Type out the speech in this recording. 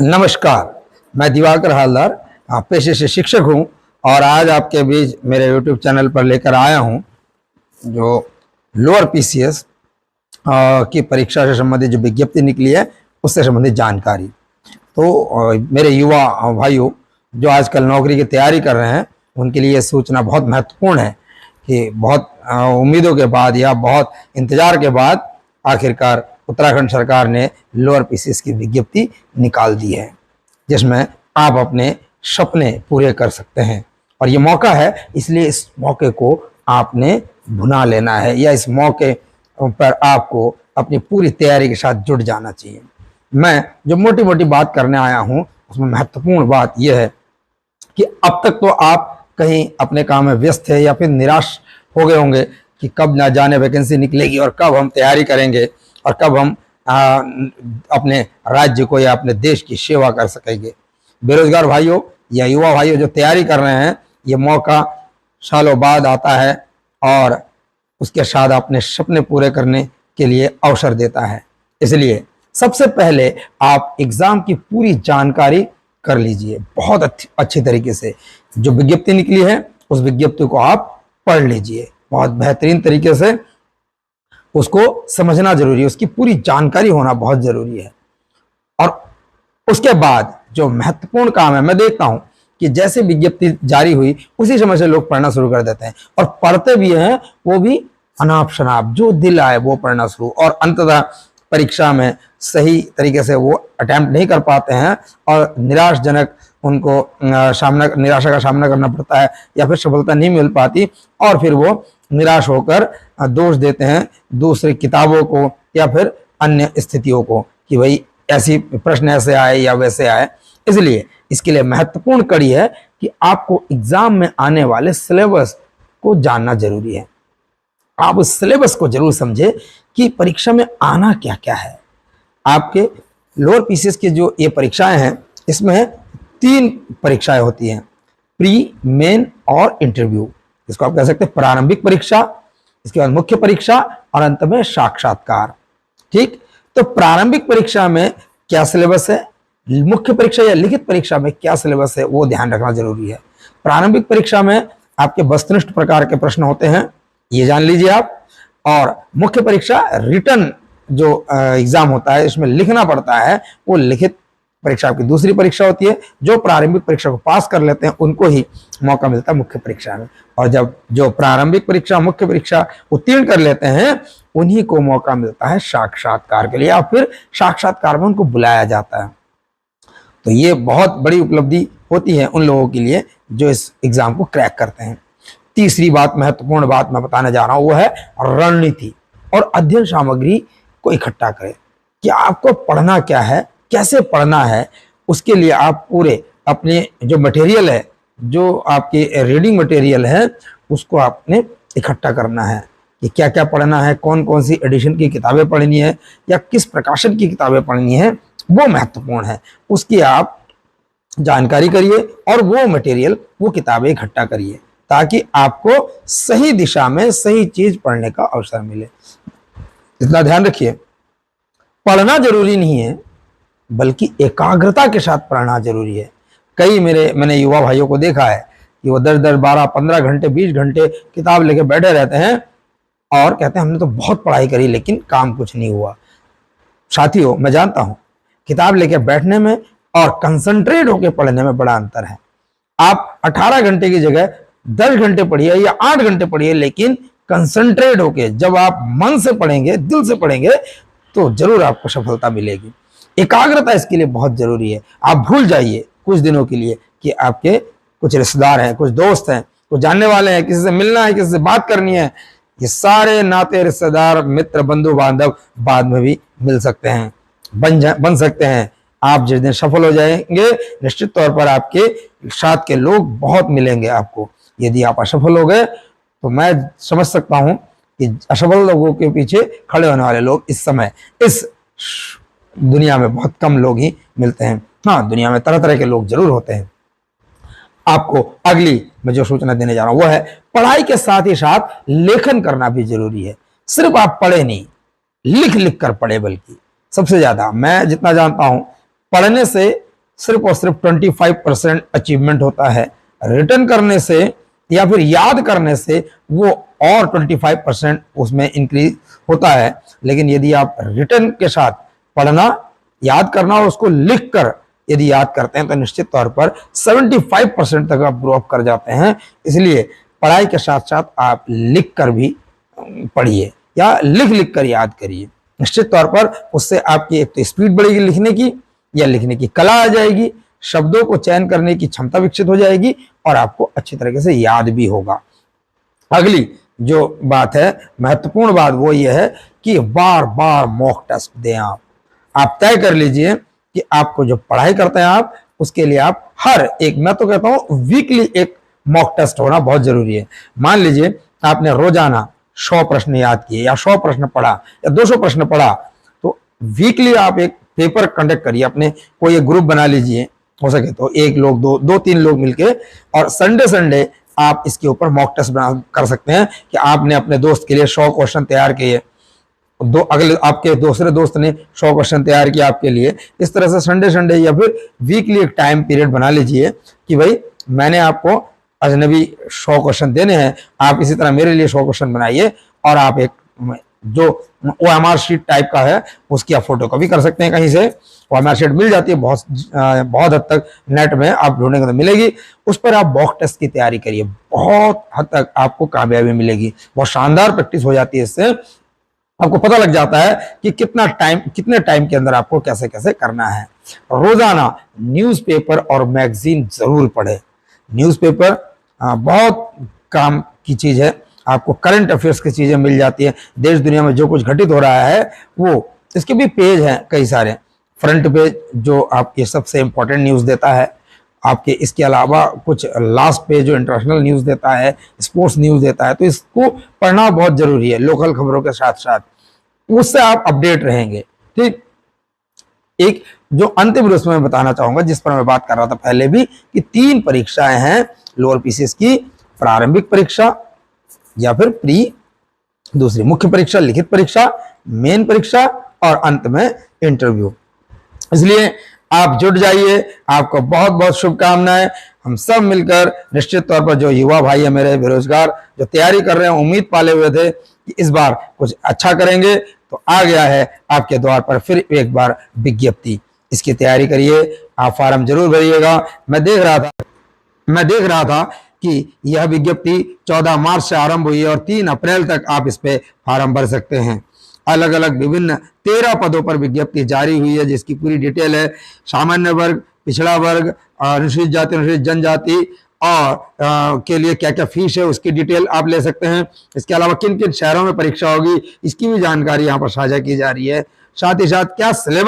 नमस्कार। मैं दिवाकर हालदार पेशे से शिक्षक हूं और आज आपके बीच मेरे YouTube चैनल पर लेकर आया हूं जो लोअर पीसीएस की परीक्षा से संबंधित जो विज्ञप्ति निकली है उससे संबंधित जानकारी। तो मेरे युवा भाइयों जो आजकल नौकरी की तैयारी कर रहे हैं उनके लिए सूचना बहुत महत्वपूर्ण है कि बहुत उम्मीदों के बाद या बहुत इंतजार के बाद आखिरकार उत्तराखंड सरकार ने लोअर पीसीएस की विज्ञप्ति निकाल दी है, जिसमें आप अपने सपने पूरे कर सकते हैं। और ये मौका है, इसलिए इस मौके को आपने भुना लेना है या इस मौके पर आपको अपनी पूरी तैयारी के साथ जुट जाना चाहिए। मैं जो मोटी मोटी बात करने आया हूँ उसमें महत्वपूर्ण बात यह है कि अब तक तो आप कहीं अपने काम में व्यस्त थे या फिर निराश हो गए होंगे कि कब ना जाने वैकेंसी निकलेगी और कब हम तैयारी करेंगे और कब हम अपने राज्य को या अपने देश की सेवा कर सकेंगे। बेरोजगार भाइयों या युवा भाइयों जो तैयारी कर रहे हैं, ये मौका सालों बाद आता है और उसके साथ अपने सपने पूरे करने के लिए अवसर देता है। इसलिए सबसे पहले आप एग्जाम की पूरी जानकारी कर लीजिए बहुत अच्छी तरीके से। जो विज्ञप्ति निकली है उस विज्ञप्ति को आप पढ़ लीजिए बहुत बेहतरीन तरीके से, उसको समझना जरूरी है, उसकी पूरी जानकारी होना बहुत जरूरी है। और उसके बाद जो महत्वपूर्ण काम है, मैं देखता हूं कि जैसे विज्ञप्ति जारी हुई उसी समय से लोग पढ़ना शुरू कर देते हैं और पढ़ते भी हैं, वो भी अनाप शनाप जो दिल आए वो पढ़ना शुरू, और अंततः परीक्षा में सही तरीके से वो अटेम्प्ट नहीं कर पाते हैं और निराशजनक उनको निराशा का सामना करना पड़ता है या फिर सफलता नहीं मिल पाती और फिर वो निराश होकर दोष देते हैं दूसरी किताबों को या फिर अन्य स्थितियों को कि भाई ऐसी प्रश्न ऐसे आए या वैसे आए। इसलिए इसके लिए महत्वपूर्ण कड़ी है कि आपको एग्जाम में आने वाले सिलेबस को जानना जरूरी है। आप उस सिलेबस को जरूर समझे कि परीक्षा में आना क्या क्या है। आपके लोअर पीसीएस की जो ये परीक्षाएं हैं इसमें 3 परीक्षाएं होती हैं, प्री, मेन और इंटरव्यू। इसको आप कह सकते हैं प्रारंभिक परीक्षा, इसके बाद मुख्य परीक्षा और अंत में साक्षात्कार। ठीक, तो प्रारंभिक परीक्षा में क्या सिलेबस है, मुख्य परीक्षा या लिखित परीक्षा में क्या सिलेबस है, वो ध्यान रखना जरूरी है। प्रारंभिक परीक्षा में आपके वस्तुनिष्ठ प्रकार के प्रश्न होते हैं, ये जान लीजिए आप। और मुख्य परीक्षा रिटन जो एग्जाम होता है इसमें लिखना पड़ता है, वो लिखित परीक्षा आपकी दूसरी परीक्षा होती है। जो प्रारंभिक परीक्षा को पास कर लेते हैं उनको ही मौका मिलता है मुख्य परीक्षा में, और जब जो प्रारंभिक परीक्षा मुख्य परीक्षा उत्तीर्ण कर लेते हैं उन्हीं को मौका मिलता है साक्षात्कार के लिए, या फिर साक्षात्कार में उनको बुलाया जाता है। तो ये बहुत बड़ी उपलब्धि होती है उन लोगों के लिए जो इस एग्जाम को क्रैक करते हैं। तीसरी बात, महत्वपूर्ण बात मैं बताने जा रहा हूं, वो है रणनीति और अध्ययन सामग्री को इकट्ठा करें कि आपको पढ़ना क्या है, कैसे पढ़ना है। उसके लिए आप पूरे अपने जो मटेरियल है, जो आपके रीडिंग मटेरियल है, उसको आपने इकट्ठा करना है कि क्या क्या पढ़ना है, कौन कौन सी एडिशन की किताबें पढ़नी है या किस प्रकाशन की किताबें पढ़नी है, वो महत्वपूर्ण है। उसकी आप जानकारी करिए और वो मटेरियल, वो किताबें इकट्ठा करिए ताकि आपको सही दिशा में सही चीज पढ़ने का अवसर मिले। इतना ध्यान रखिए, पढ़ना जरूरी नहीं है बल्कि एकाग्रता के साथ पढ़ना जरूरी है। मैंने युवा भाइयों को देखा है कि वो 10-10, 12, 15 घंटे, 20 घंटे किताब लेके बैठे रहते हैं और कहते हैं हमने तो बहुत पढ़ाई करी लेकिन काम कुछ नहीं हुआ। साथियों, मैं जानता हूं किताब लेके बैठने में और कंसंट्रेट होकर पढ़ने में बड़ा अंतर है। आप 18 घंटे की जगह 10 घंटे पढ़िए या 8 घंटे पढ़िए, लेकिन कंसंट्रेट होके जब आप मन से पढ़ेंगे, दिल से पढ़ेंगे, तो जरूर आपको सफलता मिलेगी। एकाग्रता इसके लिए बहुत जरूरी है। आप भूल जाइए कुछ दिनों के लिए कि आपके कुछ रिश्तेदार हैं, कुछ दोस्त हैं, कुछ जानने वाले हैं, किसी से मिलना है, किसी से बात करनी है। ये सारे नाते, रिश्तेदार, मित्र, बंधु बांधव बाद में भी मिल सकते हैं, बन सकते हैं। आप जिस दिन सफल हो जाएंगे निश्चित तौर पर आपके साथ के लोग बहुत मिलेंगे आपको। यदि आप असफल हो गए तो मैं समझ सकता हूं कि असफल लोगों के पीछे खड़े होने वाले लोग इस समय इस दुनिया में बहुत कम लोग ही मिलते हैं। हाँ, दुनिया में तरह तरह के लोग जरूर होते हैं। आपको अगली मैं जो सूचना देने जा रहा हूं वो है पढ़ाई के साथ ही साथ लेखन करना भी जरूरी है। सिर्फ आप पढ़े नहीं, लिख लिख कर पढ़े, बल्कि सबसे ज्यादा मैं जितना जानता हूं पढ़ने से सिर्फ और सिर्फ 25% अचीवमेंट होता है। रिटर्न करने से या फिर याद करने से वो और 25% उसमें इंक्रीज होता है। लेकिन यदि आप रिटर्न के साथ पढ़ना, याद करना और उसको लिख कर यदि याद करते हैं तो निश्चित तौर पर 75% तक आप ग्रो अप कर जाते हैं। इसलिए पढ़ाई के साथ साथ आप लिख कर भी पढ़िए या लिख लिख कर याद करिए। निश्चित तौर पर उससे आपकी एक तो स्पीड बढ़ेगी लिखने की, या लिखने की कला आ जाएगी, शब्दों को चयन करने की क्षमता विकसित हो जाएगी और आपको अच्छी तरीके से याद भी होगा। अगली जो बात है, महत्वपूर्ण बात, वो ये है कि बार बार मॉक टेस्ट दें। आप तय कर लीजिए कि आपको जो पढ़ाई करते हैं आप, उसके लिए आप हर एक, मैं तो कहता हूं वीकली एक मॉक टेस्ट होना बहुत जरूरी है। मान लीजिए आपने रोजाना 100 प्रश्न याद किए या 100 प्रश्न पढ़ा या 200 प्रश्न पढ़ा, तो वीकली आप एक पेपर कंडक्ट करिए, अपने कोई एक ग्रुप बना लीजिए, हो सके तो एक लोग, दो तीन लोग मिलके, और संडे संडे आप इसके ऊपर मॉक टेस्ट कर सकते हैं कि आपने अपने दोस्त के लिए 100 क्वेश्चन तैयार किए, अगले आपके दूसरे दोस्त ने 100 क्वेश्चन तैयार किया आपके लिए। इस तरह से संडे संडे या फिर वीकली एक टाइम पीरियड बना लीजिए कि भाई मैंने आपको अजनबी 100 क्वेश्चन देने हैं, आप इसी तरह मेरे लिए 100 क्वेश्चन बनाइए, और आप एक जो OMR शीट टाइप का है उसकी आप फोटो कॉपी कर सकते हैं कहीं से। OMR शीट मिल जाती है बहुत हद तक नेट में, आप ढूंढेंगे तो मिलेगी। उस पर आप मॉक टेस्ट की तैयारी करिए, बहुत हद तक आपको कामयाबी मिलेगी। बहुत शानदार प्रैक्टिस हो जाती है इससे, आपको पता लग जाता है कि कितने टाइम के अंदर आपको कैसे कैसे करना है। रोजाना न्यूज़पेपर और मैगजीन जरूर पढ़े। न्यूज़पेपर बहुत काम की चीज है, आपको करंट अफेयर्स की चीजें मिल जाती है, देश दुनिया में जो कुछ घटित हो रहा है वो, इसके भी पेज हैं कई सारे। फ्रंट पेज जो आपके सबसे इंपॉर्टेंट न्यूज देता है आपके, इसके अलावा कुछ लास्ट पेज जो इंटरनेशनल न्यूज देता है, स्पोर्ट्स न्यूज देता है, तो इसको पढ़ना बहुत जरूरी है। लोकल खबरों के साथ साथ उससे आप अपडेट रहेंगे। ठीक, एक जो अंतिम रूप में बताना चाहूंगा, जिस पर मैं बात कर रहा था पहले भी, कि 3 परीक्षाएं हैं लोअर पीसीएस की, प्रारंभिक परीक्षा या फिर प्री, दूसरी मुख्य परीक्षा, लिखित परीक्षा, मेन परीक्षा, और अंत में इंटरव्यू। इसलिए आप जुट जाइए, आपको बहुत बहुत शुभकामनाएं। हम सब मिलकर निश्चित तौर पर, जो युवा भाई है मेरे बेरोजगार जो तैयारी कर रहे हैं, उम्मीद पाले हुए थे कि इस बार कुछ अच्छा करेंगे, तो आ गया है आपके द्वार पर फिर एक बार विज्ञप्ति। इसकी तैयारी करिए, आप फार्म जरूर भरिएगा। मैं देख रहा था कि यह विज्ञप्ति 14 मार्च से आरंभ हुई है और 3 अप्रैल तक आप इस पे फार्म भर सकते हैं। अलग अलग विभिन्न 13 पदों पर विज्ञप्ति जारी हुई है, जिसकी पूरी डिटेल है। सामान्य वर्ग, पिछड़ा वर्ग, अनुसूचित जाति, अनुसूचित जनजाति और के लिए क्या क्या फीस है उसकी डिटेल आप ले सकते हैं। इसके अलावा किन किन शहरों में परीक्षा होगी इसकी भी जानकारी यहाँ पर साझा की जा रही है। साथ ही साथ क्या सिलेबस